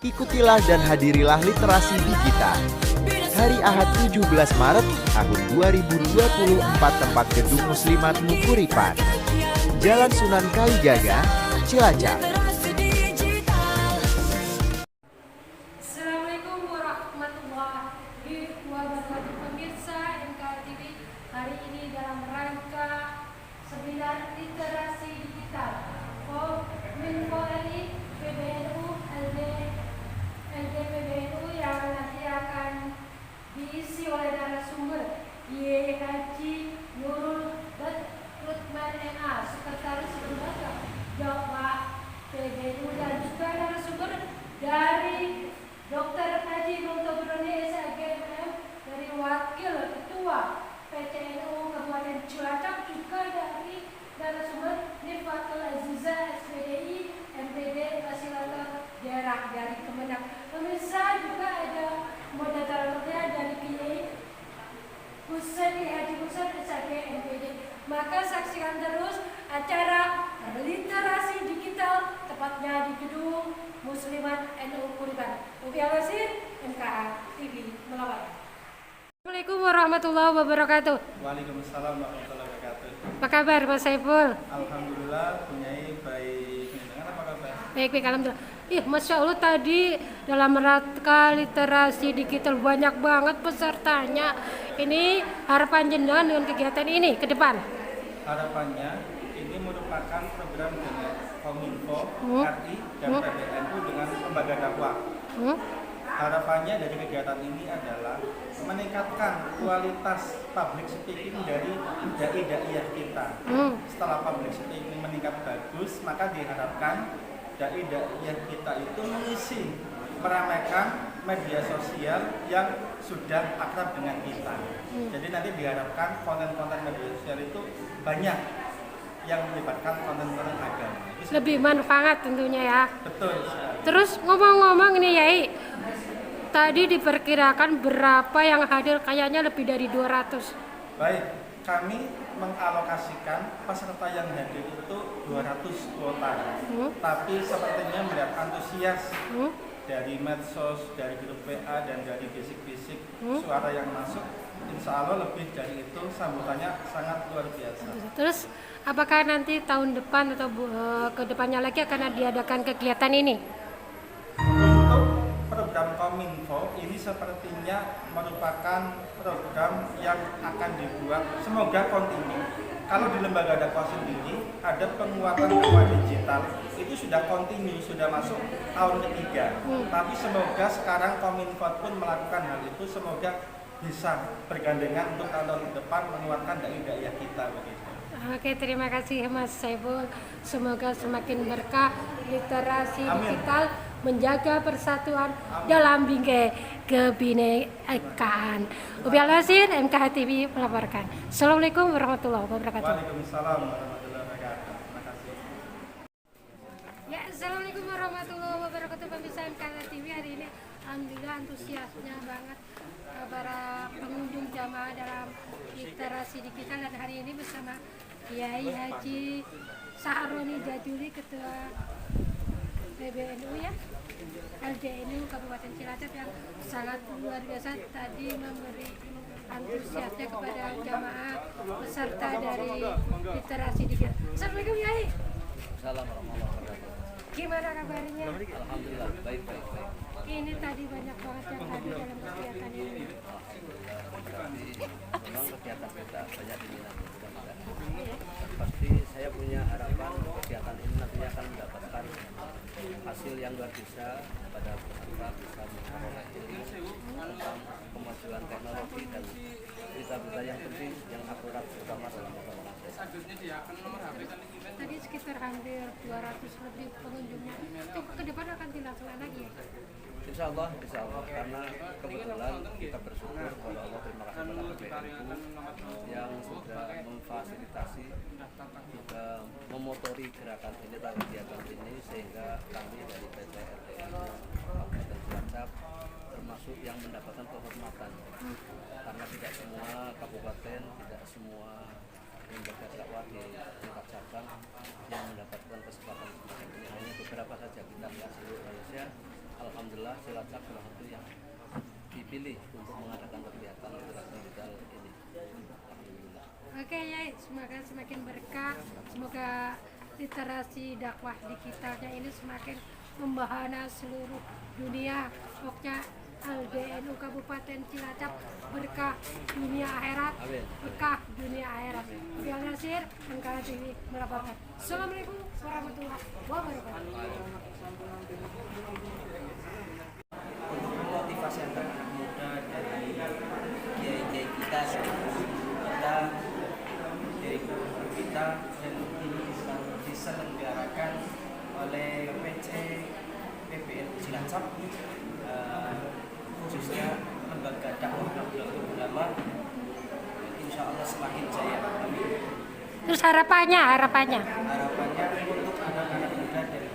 Ikutilah dan hadirilah literasi digital. Hari Ahad 17 Maret tahun 2024 tempat Gedung Muslimat Mukuripan, Jalan Sunan Kalijaga, Cilacap. Assalamualaikum warahmatullahi wabarakatuh. Pemirsa MKTV, hari ini dalam rangka seminar literasi digital Kominfo RI, PBNU, LDPBNU yang nanti akan diisi oleh narasumber YH Nurul Rutman MA, Sekretaris Lembaga Dakwah PBNU, dan juga narasumber dari Dr. Haji Montobroni SAGMM, dari Wakil Ketua PCNU Kabupaten Cilacap, juga dari narasumber Nifatul Aziza SPDI MPD Fasilitator Daerah dari Kemenang. Pemirsa, juga ada moderatornya dari Kiai Husaini Haji Husain SAG MPD. Maka saksikan terus acara literasi digital, tepatnya di Gedung Muslimat NU Kuripan. Ubi Al-Wasir, MKA TV melaporkan. Assalamualaikum warahmatullahi wabarakatuh. Waalaikumsalam warahmatullahi wabarakatuh. Apa kabar Pak Saiful? Alhamdulillah, punyai baik. Dengan apa kabar? Baik, alhamdulillah. Masya Allah, tadi dalam rangka literasi digital banyak banget pesertanya. Ini harapan jenengan dengan kegiatan ini ke depan? Harapannya ini merupakan program dengan Kominfo, RI, dan PBNU dengan lembaga dakwah. Harapannya dari kegiatan ini adalah meningkatkan kualitas public speaking dari dai-daiyah kita. Setelah public speaking meningkat bagus, maka diharapkan dai-daiyah kita itu mengisi, meramaikan media sosial yang sudah akrab dengan kita. Jadi nanti diharapkan konten-konten media sosial itu banyak yang melibatkan konten-konten agama. Lebih manfaat tentunya ya. Betul. Terus ngomong-ngomong ini Yai, tadi diperkirakan berapa yang hadir? Kayaknya lebih dari 200. Baik, kami mengalokasikan peserta yang hadir itu 200 kuota. Tapi sepertinya melihat antusias dari medsos, dari grup WA, dan dari bisik-bisik suara yang masuk, insya Allah lebih dari itu. Sambutannya sangat luar biasa. Terus apakah nanti tahun depan atau ke depannya lagi akan diadakan kegiatan ini? Untuk program Kominfo ini sepertinya merupakan program yang akan dibuat, semoga kontinu. Kalau di lembaga dakwah sendiri ada penguatan dakwah digital, itu sudah kontinu, sudah masuk tahun ketiga. Tapi semoga sekarang Kominfo pun melakukan hal itu, semoga bisa bergandengan untuk tahun depan menguatkan dai-daiyah kita begitu. Oke, terima kasih Mas Saiful. Semoga semakin berkah literasi digital, menjaga persatuan dalam bingkai kebinekaan. Ubi Al-Wasir, MKH TV melaporkan. Assalamualaikum warahmatullahi wabarakatuh. Waalaikumsalam warahmatullahi wabarakatuh. Terima kasih. Ya, assalamualaikum warahmatullahi wabarakatuh. Pemirsa MKH TV, hari ini alhamdulillah antusiasnya banget para pengunjung jamaah dalam literasi digital, dan hari ini bersama Kiai Haji Saharoni Jajuli, Ketua PBNU ya, LDNU Kabupaten Cilacap, yang sangat luar biasa tadi memberi antusiasnya kepada jamaah peserta dari literasi digital. Assalamualaikum Yai. Assalamualaikum warahmatullahi wabarakatuh. Gimana kabarnya? Alhamdulillah baik. Ini tadi banyak banget yang hadir dalam kegiatan ini. Berarti memang kegiatan kita banyak diminati, mudah-mudahan. Pasti saya punya harapan kegiatan ini nantinya akan mendapatkan hasil yang luar biasa pada peserta, bisa memperoleh ilmu tentang kemajuan teknologi dan berita-berita yang penting yang akurat, terutama dalam masalah Tadi sekitar hampir 200 lebih pengunjungnya. Itu ke depan akan dilakukan lagi ya? Insya Allah, karena kebetulan kita bersyukur kepada Allah, terima kasih kepada PBNU yang sudah memfasilitasi, juga memotori gerakan ini, kegiatan ini, sehingga kami dari PT RDNU Kabupaten Cilacap termasuk yang mendapatkan kehormatan, karena tidak semua kabupaten, tidak semua lembaga dakwah di tingkat cabang yang mendapatkan kesempatan semacam ini, hanya beberapa saja, kita nggak seluruh Indonesia. alhamdulillah Cilacap salah satu yang dipilih untuk mengadakan kegiatan literasi digital ini. Alhamdulillah. Oke ya, semoga semakin berkah, semoga literasi dakwah digitalnya ini semakin membahana seluruh dunia. Pokoknya LBNU Kabupaten Cilacap berkah dunia akhirat, berkah dunia akhirat. Biar Nasir, Angkara TV melaporkan. Assalamualaikum warahmatullahi wabarakatuh. Untuk memotivasi anak-anak muda dari kiai-kiai kita, dari guru kita, dan ini diselenggarakan oleh PC PBN Cilacap, khususnya lembaga dakwah Nahdlatul Ulama. Insya Allah semakin jaya. Terus harapannya Harapannya untuk anak-anak muda dan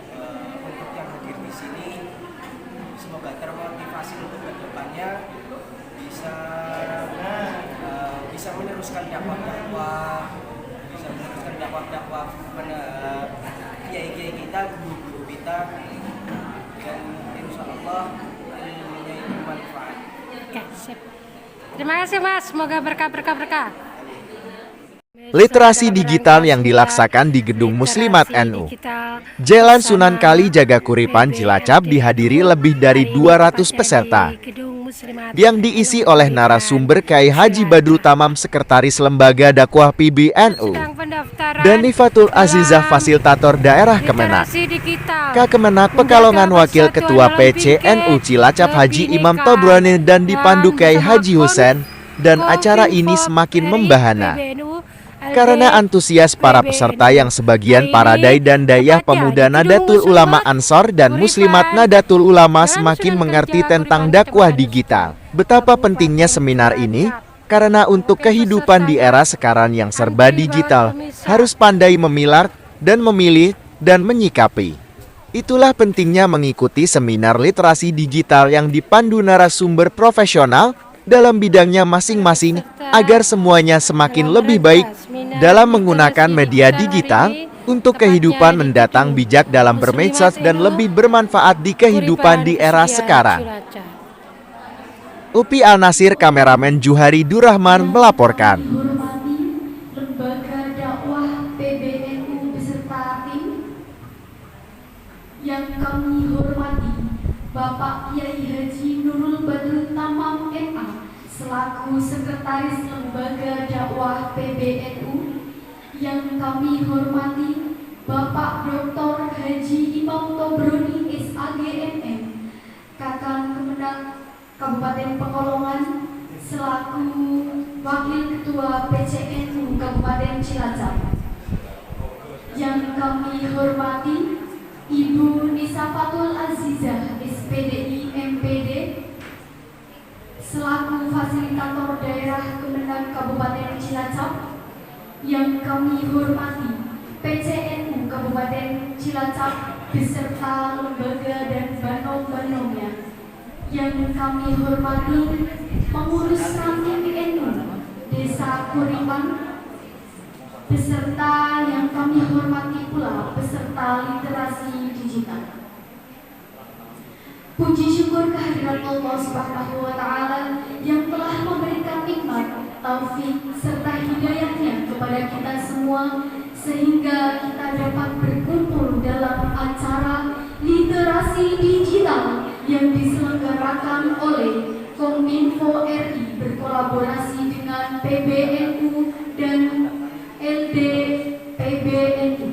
untuk yang hadir di sini, semoga termotivasi untuk kedepannya bisa meneruskan dakwah-dakwah, kiai-kiai kita, guru-guru kita, dan insya Allah ilmunya itu bermanfaat. Oke, sip. Terima kasih Mas, semoga berkah. Literasi digital yang dilaksakan di Gedung Muslimat NU Jalan Sunan Kalijaga Kuripan Cilacap dihadiri lebih dari 200 peserta yang diisi oleh narasumber Kyai Haji Badrul Tamam, Sekretaris Lembaga Dakwah PBNU, dan Nifatul Azizah, Fasilitator Daerah Kemenak, Kemenak Pekalongan, Wakil Ketua PCNU Cilacap Haji Imam Tobroni, dan dipandu Kyai Haji Husen. Dan acara ini semakin membahana karena antusias para peserta yang sebagian para dai dan dayah pemuda Nahdlatul Ulama Ansor dan Muslimat Nahdlatul Ulama semakin mengerti tentang dakwah digital. Betapa pentingnya seminar ini, karena untuk kehidupan di era sekarang yang serba digital, harus pandai memilah dan memilih dan menyikapi. Itulah pentingnya mengikuti seminar literasi digital yang dipandu narasumber profesional dalam bidangnya masing-masing, agar semuanya semakin lebih baik dalam menggunakan media digital untuk kehidupan mendatang, bijak dalam bermedsos, dan lebih bermanfaat di kehidupan di era sekarang. Upi Al-Nasir, kameramen Juhari Durrahman melaporkan. Hormati lembaga dakwah PBNU beserta tim, yang kami hormati Bapak Kiai Haji Nurul Badrul Tamam MA selaku Sekretaris Lembaga Dakwah PBNU, yang kami hormati Bapak Dr. Haji Imam Tobroni SAGMM, Kakang Kemenak Kabupaten Pekalongan selaku Wakil Ketua PCNU Kabupaten Cilacap, yang kami hormati Ibu Nisafatul Azizah SPDI MPD selaku Fasilitator Daerah Kemenak Kabupaten Cilacap, yang kami hormati PCNU Kabupaten Cilacap beserta lembaga dan banom-banomnya, yang kami hormati pengurus ranting NU Desa Kuripan beserta yang kami hormati pula peserta literasi digital. Puji syukur kehadirat Allah Subhanahu wa Ta'ala yang telah memberikan nikmat, taufik serta hidayahnya kepada kita semua, sehingga kita dapat berkumpul dalam acara literasi digital yang diselenggarakan oleh Kominfo RI berkolaborasi dengan PBNU dan LD PBNU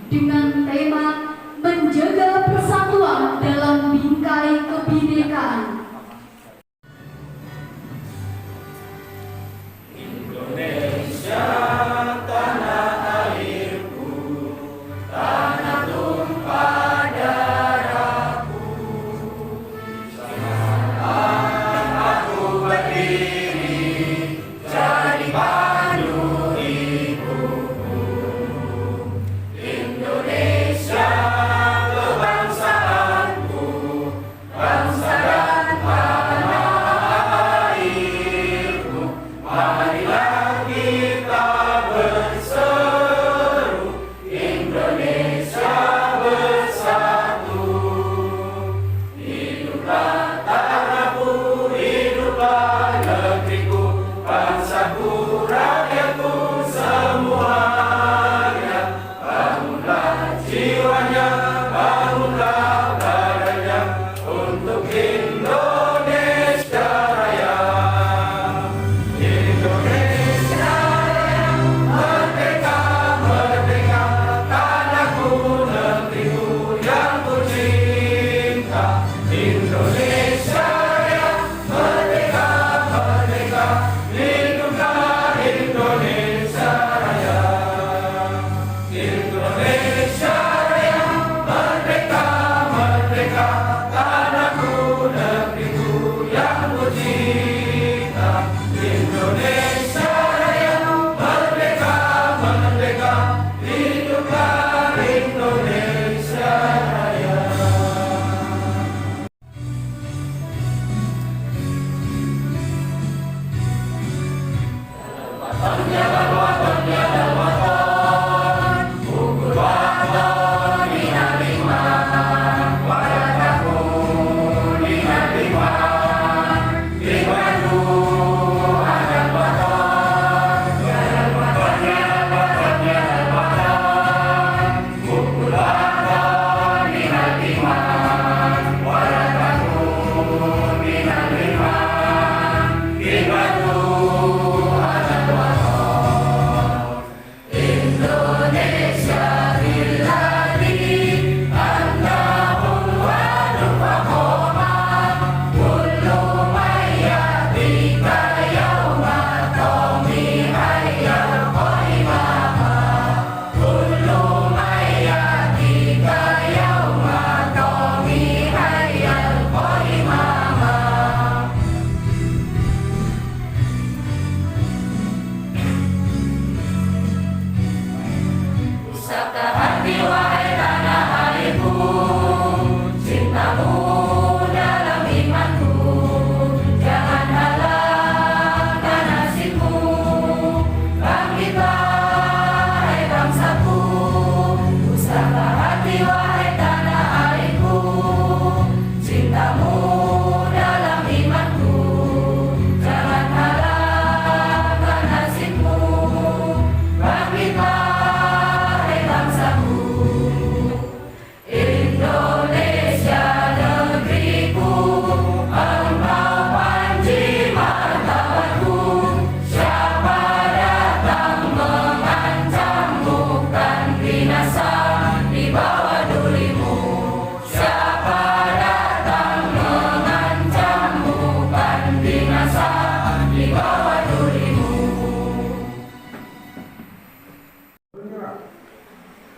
dengan tema menjaga persatuan dalam bingkai kebinekaan. Jadi padu ibu.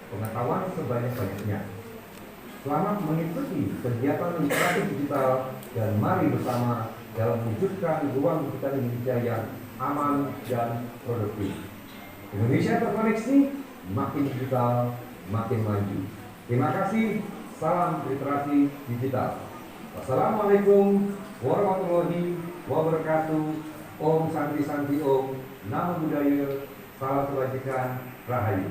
Pengetahuan sebanyak-banyaknya. Selamat mengikuti kegiatan literasi digital dan mari bersama dalam mewujudkan ruang digital Indonesia yang aman dan produktif. Indonesia terkoneksi, makin digital, makin maju. Terima kasih, salam literasi digital. Wassalamualaikum warahmatullahi wabarakatuh. Om Santi Santi Om, Namo Buddhaya, salam kebajikan, Rahayu.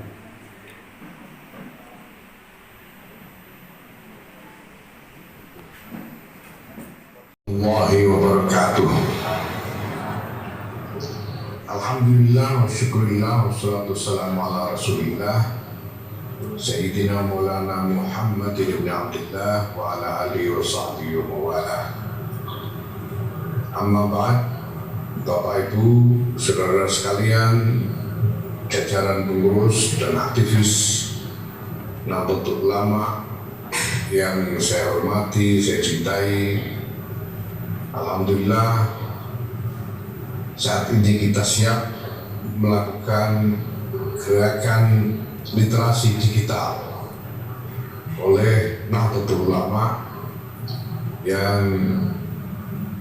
Warahmatullahi wabarakatuh. Alhamdulillah wa syukurillah wa salatu wassalamu ala rasulillah Sayyidina Maulana Muhammad ibn Abdullah wa ala alihi wa sahbihi wa wala. Amma ba'd. Bapak Ibu, saudara sekalian, jajaran pengurus dan aktivis Nahdlatul Ulama yang saya hormati, saya cintai. Alhamdulillah, saat ini kita siap melakukan gerakan literasi digital oleh Nahdlatul Ulama yang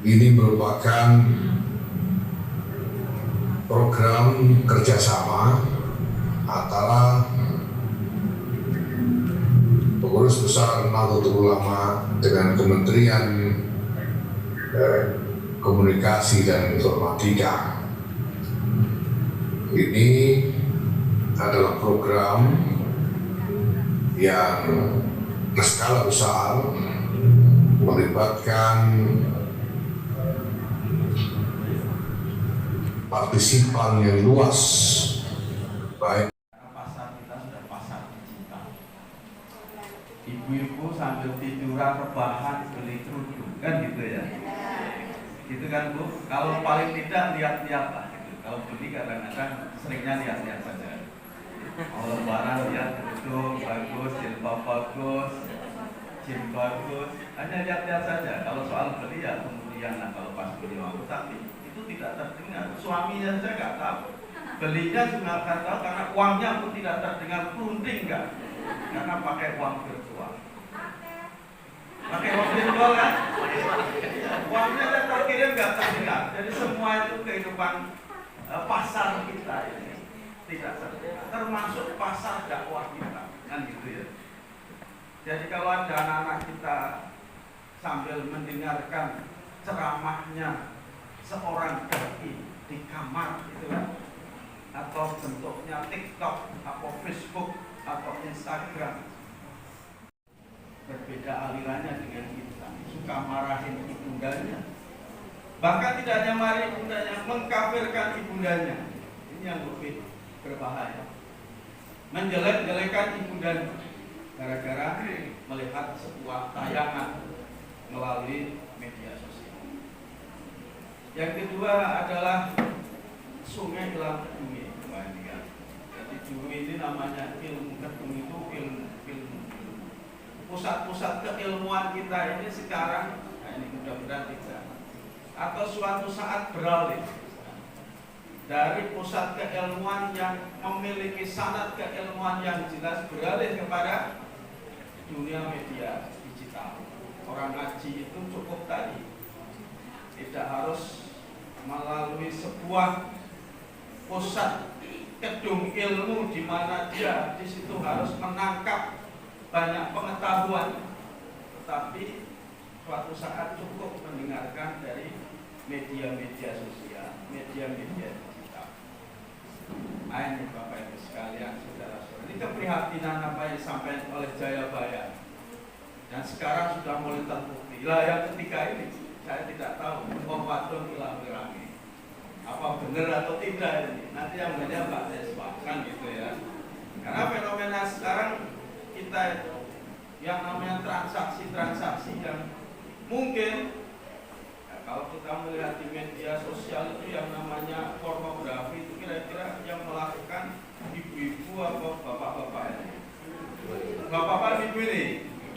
ini merupakan program kerjasama antara pengurus besar Nahdlatul Ulama dengan Kementerian Komunikasi dan Informatika. Ini adalah program yang berskala besar, melibatkan partisipan yang luas, baik pasar kita sudah pasar digital. Ibu-ibu sambil tiduran rebahan beli kerudung kan gitu ya. Gitu kan Bu, kalau paling tidak lihat-lihat lah gitu. Kalau beli kadang-kadang seringnya lihat-lihat saja. Kalau lebaran lihat kerudung bagus, jilbab bagus, jilbab bagus, hanya lihat-lihat saja. Kalau soal beli ya kemudian nah, kalau pas beli waktu tapi itu tidak terdengar. Suaminya saja nggak tahu, belinya juga nggak tahu karena uangnya pun tidak terdengar, berunding nggak? Karena pakai uang virtual. Pakai uang virtual kan? Uangnya dan terkirim nggak terdengar. Jadi semua itu kehidupan pasar kita ini tidak terdengar, termasuk pasar dakwah kita kan gitu ya. Jadi kalau ada anak-anak kita sambil mendengarkan ceramahnya seorang dai di kamar gitu kan, atau bentuknya TikTok atau Facebook atau Instagram. Berbeda alirannya dengan kita, suka marahin ibundanya, bahkan tidak hanya marahin ibundanya, mengkafirkan ibundanya. Ini yang lebih berbahaya, menjelek-jelekan ibundanya gara-gara melihat sebuah tayangan melalui media sosial. Yang kedua adalah sungai dalam kedung. Jadi dulu ini namanya ilmu kedung itu ilmu. Pusat-pusat keilmuan kita ini sekarang, nah ini mudah-mudahan tidak, atau suatu saat beralih dari pusat keilmuan yang memiliki sanad keilmuan yang jelas beralih kepada dunia media digital. Orang ngaji itu cukup tadi, tidak harus melalui sebuah pusat gedung ilmu di mana dia di situ harus menangkap banyak pengetahuan, tetapi suatu saat cukup mendengarkan dari media-media sosial, media-media digital. Nah ini Bapak Ibu sekalian, saudara-saudara, ini keprihatinan apa yang disampaikan oleh Jayabaya dan sekarang sudah mulai terbukti. Lah yang ketika ini saya tidak tahu wadon ilah wirangi apa benar atau tidak ini. Nanti yang banyak Pak Deswa kan gitu ya. Karena fenomena sekarang kita yang namanya transaksi-transaksi yang mungkin ya, kalau kita melihat di media sosial itu yang namanya pornografi itu kira-kira yang melakukan ibu-ibu atau bapak-bapak ini. Bapak-bapak ibu ini?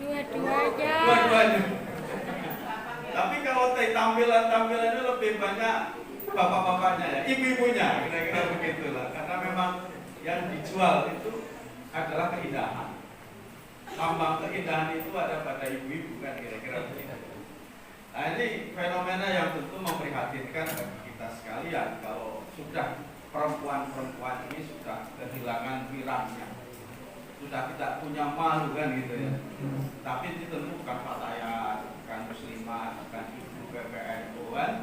Dua-duanya. Tapi kalau tampilan-tampilannya lebih banyak bapak-bapaknya ya, ibu-ibunya, kira-kira begitulah. Karena memang yang dijual itu adalah keindahan. Lambang keindahan itu ada pada ibu-ibu kan, kira-kira begitu. Nah ini fenomena yang tentu memprihatinkan bagi kita sekalian kalau sudah perempuan-perempuan ini sudah kehilangan wirangnya, sudah tidak punya malu kan gitu ya. Tapi itu tentu bukan fatayat, bukan muslimat, bukan ibu PPNU kan.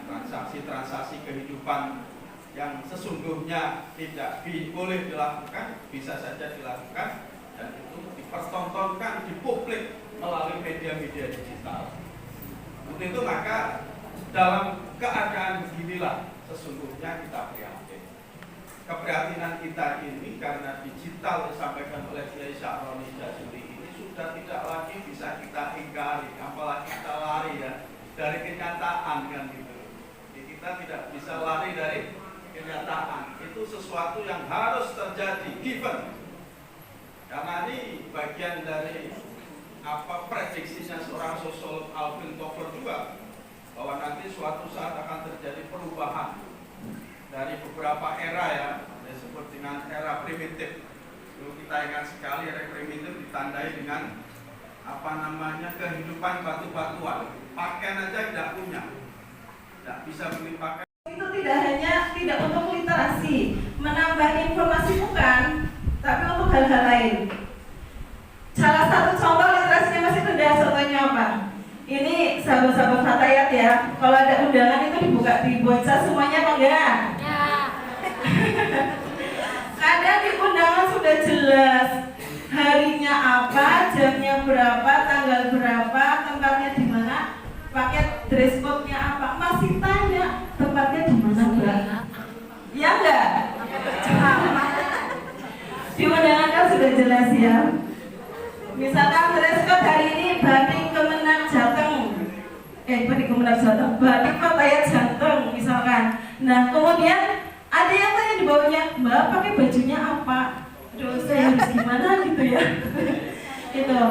Transaksi-transaksi kehidupan yang sesungguhnya tidak boleh dilakukan, bisa saja dilakukan, dan itu dipertontonkan di publik melalui media-media digital. Untuk itu maka dalam keadaan beginilah sesungguhnya kita prihatin. Keprihatinan kita ini karena digital disampaikan oleh Kiai Syahroni Jazuli ini sudah tidak lagi bisa kita ingkari, apalagi kita lari ya dari kenyataan kan gitu. Kita tidak bisa lari dari kenyataan. Itu sesuatu yang harus terjadi, given. Karena ini bagian dari prediksinya seorang sosiolog Alvin Toffler juga, bahwa nanti suatu saat akan terjadi perubahan dari beberapa era ya, disebut dengan era primitif. Dulu kita ingat sekali era primitif ditandai dengan kehidupan batu-batuan, pakaian aja tidak punya. Tidak bisa beli pakaian. Itu tidak untuk literasi, menambah informasi bukan, tapi untuk hal-hal lain. Salah satu contoh literasinya masih rendah, contohnya apa? Ini sahabat-sahabat fatayat ya, kalau ada undangan itu dibaca semuanya apa enggak? Kadang di undangan sudah jelas harinya apa, jamnya berapa, tanggal berapa, tempatnya di mana, pakai dress code-nya apa, masih tanya tempatnya di mana Mbak? Ya enggak? Di undangan kan sudah jelas ya. Misalkan dress code hari ini batik Kemenang Jateng, batik Fatayat Jateng misalkan. Nah kemudian ada yang tanya di bawahnya, Mbak pakai bajunya apa? Aduh saya harus gimana gitu ya. Gitu.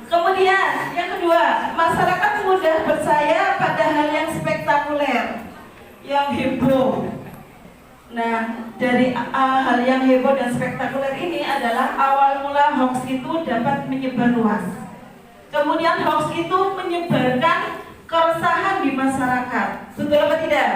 Kemudian yang kedua, masyarakat mudah percaya pada hal yang spektakuler, yang heboh. Nah, dari hal yang heboh dan spektakuler ini adalah awal mula hoax itu dapat menyebar luas. Kemudian hoax itu menyebarkan keresahan di masyarakat. Betul apa tidak?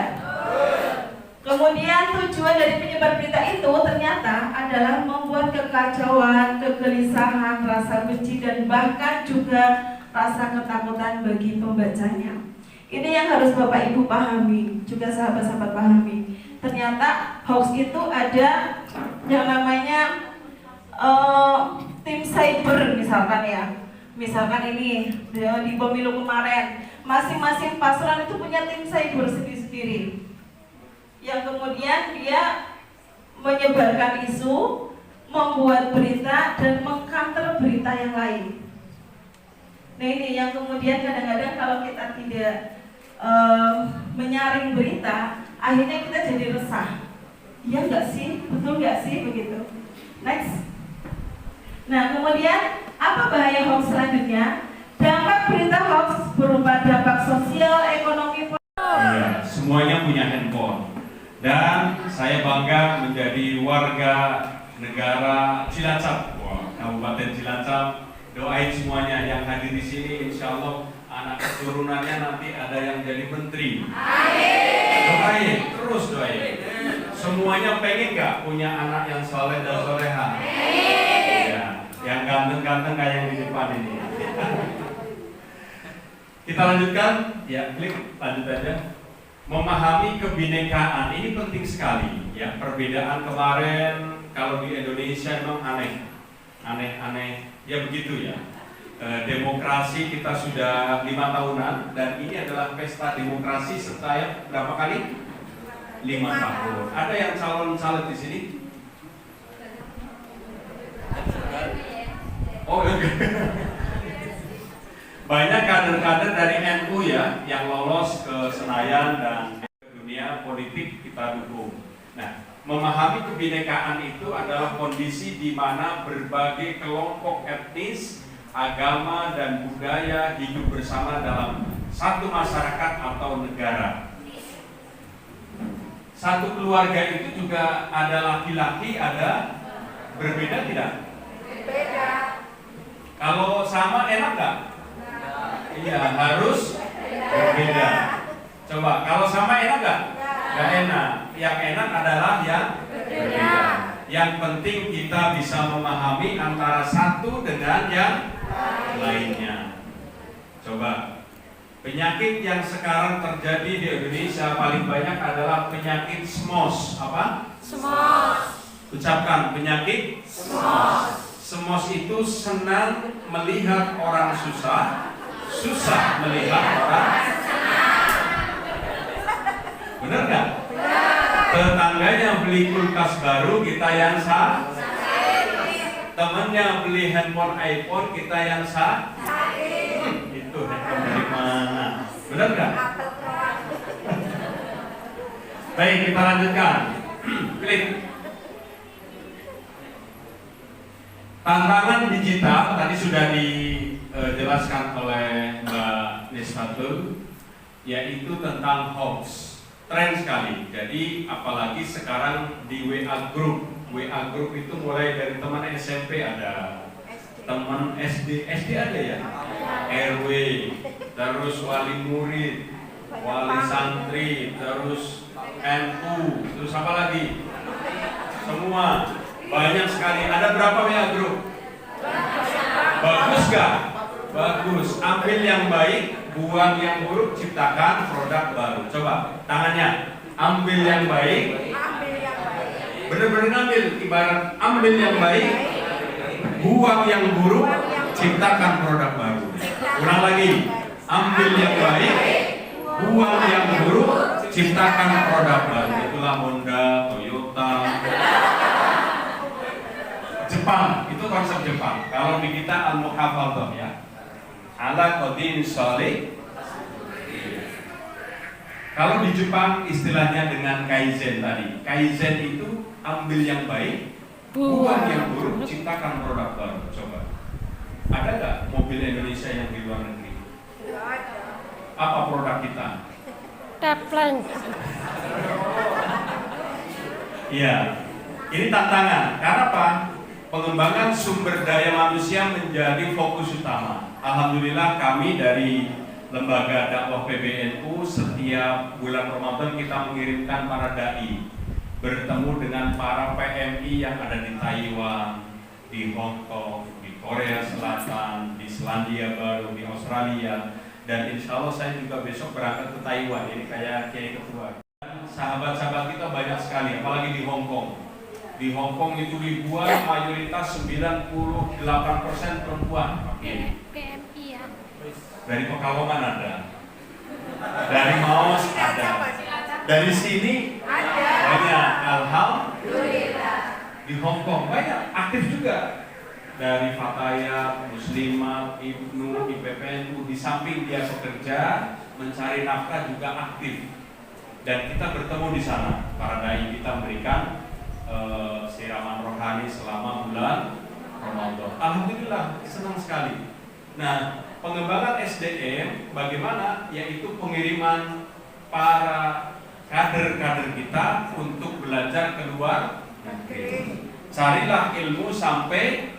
Kemudian tujuan dari penyebar berita itu ternyata adalah membuat kekacauan, kegelisahan, rasa benci, dan bahkan juga rasa ketakutan bagi pembacanya. Ini yang harus Bapak Ibu pahami, juga sahabat-sahabat pahami. ternyata hoax itu ada yang namanya tim cyber misalkan ya. Misalkan ini di pemilu kemarin, masing-masing paslon itu punya tim cyber sendiri-sendiri yang kemudian dia menyebarkan isu, membuat berita dan mengcounter berita yang lain. Nah ini yang kemudian kadang-kadang kalau kita tidak menyaring berita, akhirnya kita jadi resah. Iya nggak sih? Betul nggak sih begitu? Next. Nah kemudian apa bahaya hoax selanjutnya? Dampak berita hoax berupa dampak sosial, ekonomi. Ya, semuanya punya handphone. Dan saya bangga menjadi warga negara Cilacap, Kabupaten Cilacap. Doain semuanya yang hadir di sini, insya Allah anak keturunannya nanti ada yang jadi menteri. Doain, terus doain. Semuanya pengen nggak punya anak yang soleh dan soleha? Ya, yang ganteng-ganteng kayak yang di depan ini. Kita lanjutkan, ya klik lanjut aja. Memahami kebinekaan ini penting sekali. Ya, perbedaan kemarin kalau di Indonesia memang aneh, ya begitu ya. Demokrasi kita sudah 5 tahunan dan ini adalah pesta demokrasi setiap berapa kali? 5 tahun. Ada yang calon-calon di sini? Oh, banyak kader-kader dari NU ya yang lolos ke Senayan dan ke dunia politik kita dukung. Nah, memahami kebinekaan itu adalah kondisi di mana berbagai kelompok etnis, agama dan budaya hidup bersama dalam satu masyarakat atau negara. Satu keluarga itu juga ada laki-laki, ada berbeda tidak? Berbeda. Kalau sama enak nggak? Iya, harus berbeda. Coba, kalau sama enak nggak? Nggak enak. Yang enak adalah yang berbeda. Yang penting kita bisa memahami antara satu dengan yang lainnya. Coba, penyakit yang sekarang terjadi di Indonesia paling banyak adalah penyakit SMOS. Apa? SMOS. Ucapkan, penyakit SMOS. SMOS itu senang melihat orang susah, susah melihat orang senang. Benar nggak? Tetangganya beli kulkas baru, kita yang sah. Temennya beli handphone iPhone, kita yang sah. Itu handphone dari mana? Benar nggak? Baik, kita lanjutkan. Klik. Tantangan digital tadi sudah dijelaskan oleh Mbak Nisfatul, yaitu tentang hoax. Tren sekali. Jadi apalagi sekarang di WA Group. WA Group itu mulai dari teman SMP ada, teman SD ada ya, RW, terus wali murid, wali santri, terus NU, terus apa lagi? Semua. Banyak sekali. Ada berapa WA Group? Bagus gak? Bagus. Ambil yang baik, buang yang buruk, ciptakan produk baru. Coba tangannya. Ambil yang baik. Bener-bener ngambil. Ibarat ambil yang baik, buang yang buruk, ciptakan produk baru. Ulang lagi. Ambil yang baik, buang yang buruk, ciptakan produk baru. Itulah Honda, Toyota, Jepang, itu konsep Jepang. Kalau di kita al-muhafadzah ya, ala qadin sholih. Kalau di Jepang istilahnya dengan kaizen tadi. Kaizen itu ambil yang baik, buang yang buruk, ciptakan produk baru. Coba, ada nggak mobil Indonesia yang di luar negeri? Apa produk kita? Teplang. Iya, ini tantangan. Karena apa? Pengembangan sumber daya manusia menjadi fokus utama. Alhamdulillah kami dari Lembaga Dakwah PBNU setiap bulan Ramadan kita mengirimkan para dai bertemu dengan para PMI yang ada di Taiwan, di Hong Kong, di Korea Selatan, di Selandia Baru, di Australia, dan insya Allah saya juga besok berangkat ke Taiwan. Ini kayak kiai ketua. sahabat-sahabat kita banyak sekali, apalagi di Hong Kong. Di Hong Kong itu ribuan, mayoritas 98% perempuan. PMI ya. Dari Pekalongan ada, dari Maos ada, dari sini banyak. Alhamdulillah. Di Hong Kong banyak, aktif juga. Dari Fatayat, Muslimat, Ibnu, IPPNU, di samping dia bekerja mencari nafkah juga aktif. Dan kita bertemu di sana, para dai kita memberikan siraman rohani selama bulan Ramadan. Alhamdulillah, senang sekali. Nah, pengembangan SDM bagaimana? Yaitu pengiriman para kader-kader kita untuk belajar ke luar negeri. Carilah ilmu sampai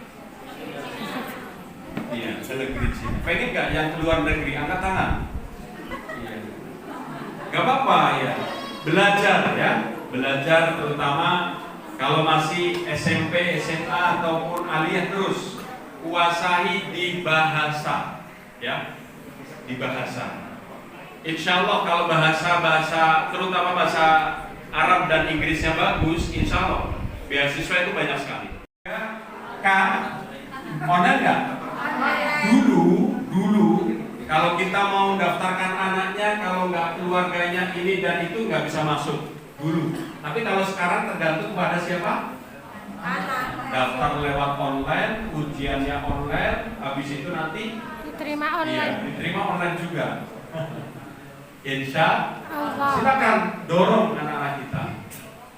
ke negeri Cina. Pengen nggak yang ke luar negeri? Angkat tangan. Iya. Gak apa-apa ya. Belajar ya. Belajar terutama kalau masih SMP, SMA ataupun aliyah terus kuasai di bahasa, ya, di bahasa. Insya Allah kalau bahasa terutama bahasa Arab dan Inggrisnya bagus, insya Allah beasiswa itu banyak sekali. Online nggak? Dulu kalau kita mau daftarkan anaknya, kalau nggak keluarganya ini dan itu nggak bisa masuk dulu. Tapi kalau sekarang tergantung pada siapa? Daftar lewat online, ujiannya online, habis itu nanti diterima online. Iya, diterima online juga. Insya Allah. Silakan dorong anak-anak kita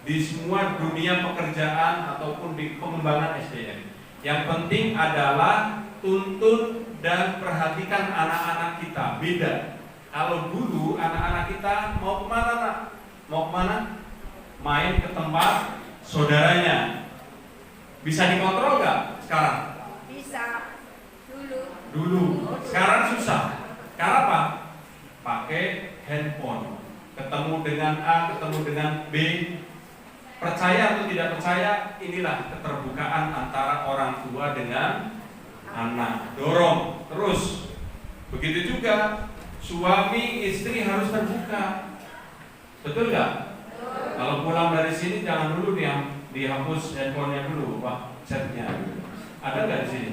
di semua dunia pekerjaan ataupun di pengembangan SDM. Yang penting adalah tuntun dan perhatikan anak-anak kita. Beda. Kalau dulu anak-anak kita mau kemana nak? Mau kemana? Main ke tempat saudaranya. Bisa dikontrol nggak sekarang? Bisa. Dulu. Sekarang susah. Karena apa? Pakai handphone. Ketemu dengan A, ketemu dengan B. Percaya atau tidak percaya, inilah keterbukaan antara orang tua dengan anak. Dorong terus. Begitu juga suami istri harus terbuka. Betul nggak? Kalau pulang dari sini jangan dulu dihapus handphonenya dulu, Pak, chatnya. Ada nggak di sini?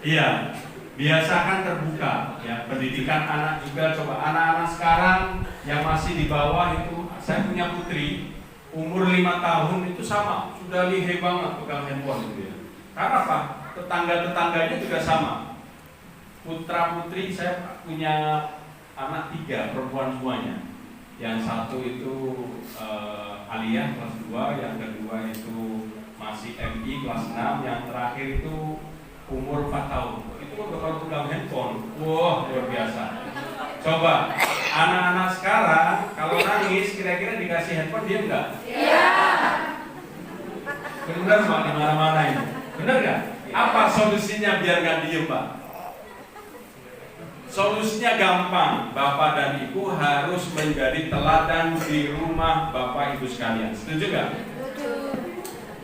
Iya. Biasakan terbuka ya, pendidikan anak juga. Coba anak-anak sekarang yang masih di bawah itu, saya punya putri umur 5 tahun itu sama, sudah lihai banget pegang handphone gitu ya. Karena apa? Tetangga-tetangganya juga sama. Putra putri saya punya anak 3 perempuan semuanya. Yang satu itu aliyah kelas 2, yang kedua itu masih MI kelas 6, yang terakhir itu umur 4 tahun. Itu bakal pegang handphone. Wah, luar biasa. Coba anak-anak sekarang kalau nangis kira-kira dikasih handphone dia enggak? Iya. Benar Pak, di mana-mana ini. Benar nggak? Apa solusinya biar nggak diem Pak? Solusinya gampang. Bapak dan Ibu harus menjadi teladan di rumah Bapak Ibu sekalian. Setuju nggak?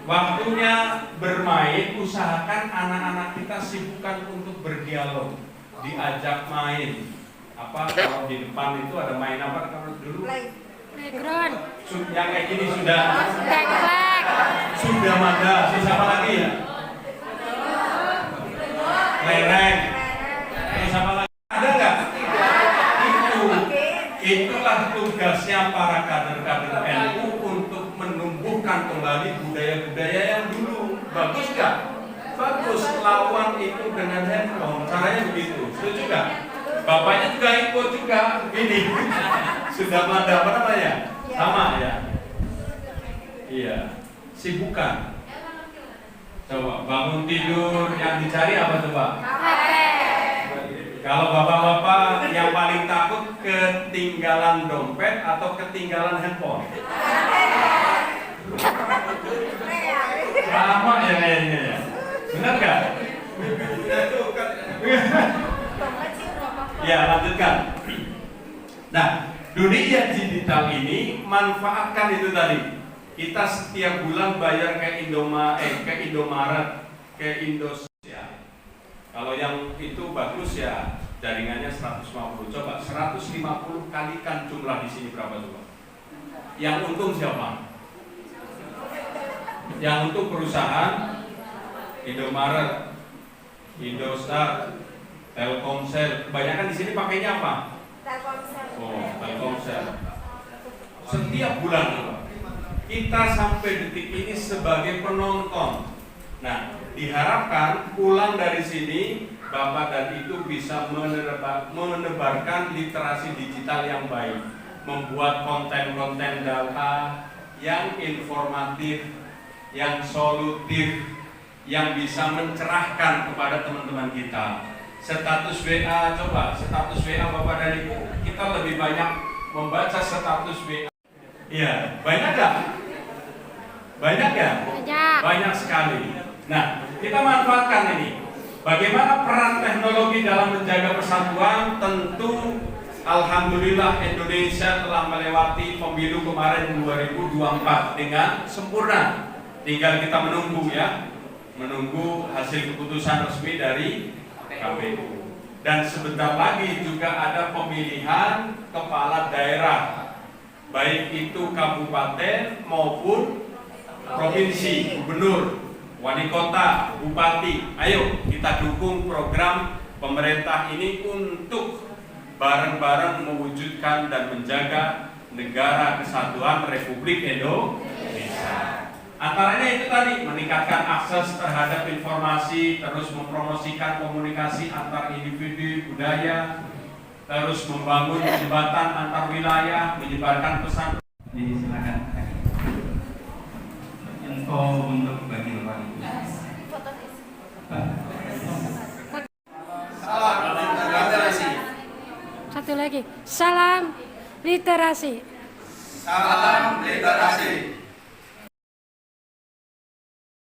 Waktunya bermain, usahakan anak-anak kita sibukkan untuk berdialog, diajak main. Apa kalau di depan itu ada main apa kalau dulu? Playground. Yang kayak gini sudah. Black. Sudah ada. Terus apa lagi ya? Lereng. Terus apa lagi? Ada nggak? Itulah tugasnya para kader-kader NU untuk menumbuhkan kembali budaya-budaya yang dulu. Bagus nggak? Bagus. Lawan itu dengan handphone. Caranya begitu. Setuju nggak? Bapaknya juga ikut juga. Ini sudah ada apa namanya? Sama ya. Iya. Sibukan. Coba bangun tidur yang dicari apa coba? Kalau bapak-bapak yang paling takut ketinggalan dompet atau ketinggalan handphone? Sama ya kayaknya ya. Benar nggak? Ya lanjutkan. Nah, dunia digital ini manfaatkan itu tadi. Kita setiap bulan bayar ke Indomaret, ke Indosiar. Kalau yang itu bagus ya jaringannya 150. Coba 150 kalikan jumlah di sini berapa coba? Yang untung siapa? Yang untung perusahaan Indomaret, Indosat, Telkomsel. Kebanyakan di sini pakainya apa? Telkomsel. Oh, Telkomsel. Setiap bulan coba. Kita sampai detik ini sebagai penonton. Nah, diharapkan pulang dari sini Bapak dan Ibu bisa menebarkan literasi digital yang baik, membuat konten-konten data yang informatif, yang solutif, yang bisa mencerahkan kepada teman-teman kita. Status WA, coba status WA Bapak dan Ibu, kita lebih banyak membaca status WA. Iya, banyak gak? Banyak ya? Banyak. Banyak sekali. Nah, kita manfaatkan ini. Bagaimana peran teknologi dalam menjaga persatuan? Tentu alhamdulillah Indonesia telah melewati pemilu kemarin 2024 dengan sempurna. Tinggal kita menunggu ya, menunggu hasil keputusan resmi dari KPU. Dan sebentar lagi juga ada pemilihan kepala daerah, baik itu kabupaten maupun provinsi, gubernur, wali kota, bupati. Ayo kita dukung program pemerintah ini untuk bareng-bareng mewujudkan dan menjaga negara kesatuan Republik Indonesia. Antaranya itu tadi, meningkatkan akses terhadap informasi, terus mempromosikan komunikasi antar individu, budaya, terus membangun jembatan antar wilayah, menyebarkan pesan. Jadi silakan. Info untuk bagi Bapak Ibu. Salam literasi. Satu lagi, salam literasi. Salam literasi.